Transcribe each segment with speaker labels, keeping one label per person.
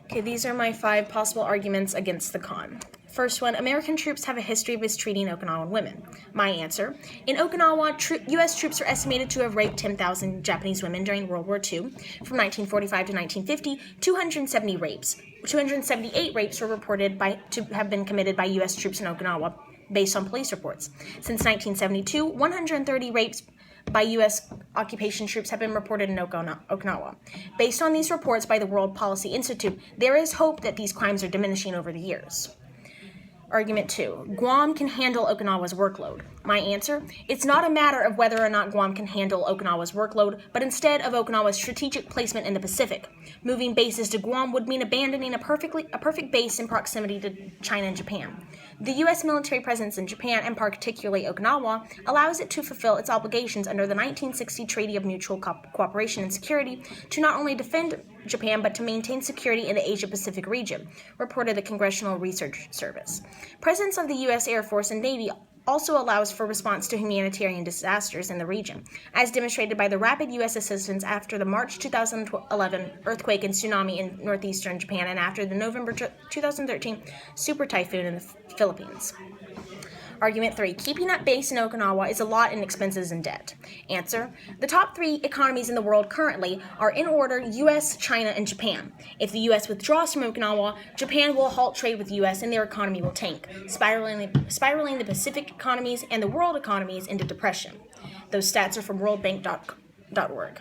Speaker 1: Okay, these are my 5 possible arguments against the con. First one, American troops have a history of mistreating Okinawan women. My answer, in Okinawa, U.S. troops are estimated to have raped 10,000 Japanese women during World War II. From 1945 to 1950, 278 rapes were reported to have been committed by U.S. troops in Okinawa, based on police reports. Since 1972, 130 rapes by U.S. occupation troops have been reported in Okinawa. Based on these reports by the World Policy Institute, there is hope that these crimes are diminishing over the years. Argument 2. Guam can handle Okinawa's workload. My answer, it's not a matter of whether or not Guam can handle Okinawa's workload, but instead of Okinawa's strategic placement in the Pacific. Moving bases to Guam would mean abandoning a perfect base in proximity to China and Japan. The U.S. military presence in Japan, and particularly Okinawa, allows it to fulfill its obligations under the 1960 Treaty of Mutual Cooperation and Security to not only defend Japan, but to maintain security in the Asia-Pacific region, reported the Congressional Research Service. Presence of the U.S. Air Force and Navy also allows for response to humanitarian disasters in the region, as demonstrated by the rapid U.S. assistance after the March 2011 earthquake and tsunami in northeastern Japan and after the November 2013 super typhoon in the Philippines. Argument 3. Keeping that base in Okinawa is a lot in expenses and debt. Answer. The top 3 economies in the world currently are in order U.S., China, and Japan. If the U.S. withdraws from Okinawa, Japan will halt trade with the U.S. and their economy will tank, spiraling the Pacific economies and the world economies into depression. Those stats are from worldbank.org.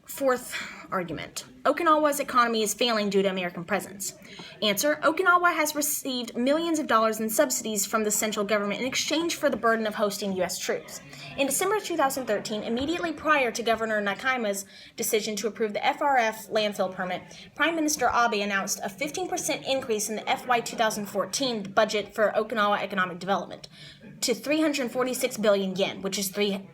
Speaker 1: Fourth argument. Okinawa's economy is failing due to American presence. Answer. Okinawa has received millions of dollars in subsidies from the central government in exchange for the burden of hosting U.S. troops. In December 2013, immediately prior to Governor Nakaima's decision to approve the FRF landfill permit, Prime Minister Abe announced a 15% increase in the FY 2014 budget for Okinawa economic development to 346 billion yen, which is 3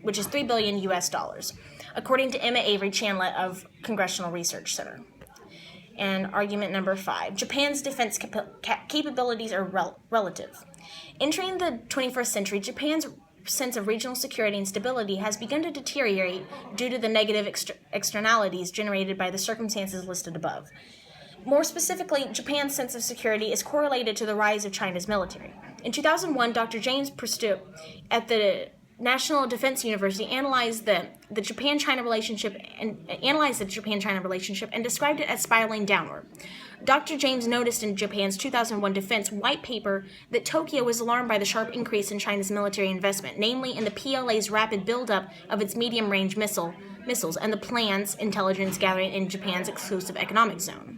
Speaker 1: billion US dollars, according to Emma Avery Chanlett of Congressional Research Center. And argument number 5, Japan's defense capabilities are relative. Entering the 21st century, Japan's sense of regional security and stability has begun to deteriorate due to the negative externalities generated by the circumstances listed above. More specifically, Japan's sense of security is correlated to the rise of China's military. In 2001, Dr. James Pursuit at the National Defense University analyzed the Japan-China relationship and described it as spiraling downward. Dr. James noticed in Japan's 2001 defense white paper that Tokyo was alarmed by the sharp increase in China's military investment, namely in the PLA's rapid buildup of its medium-range missiles and the plans intelligence gathering in Japan's exclusive economic zone.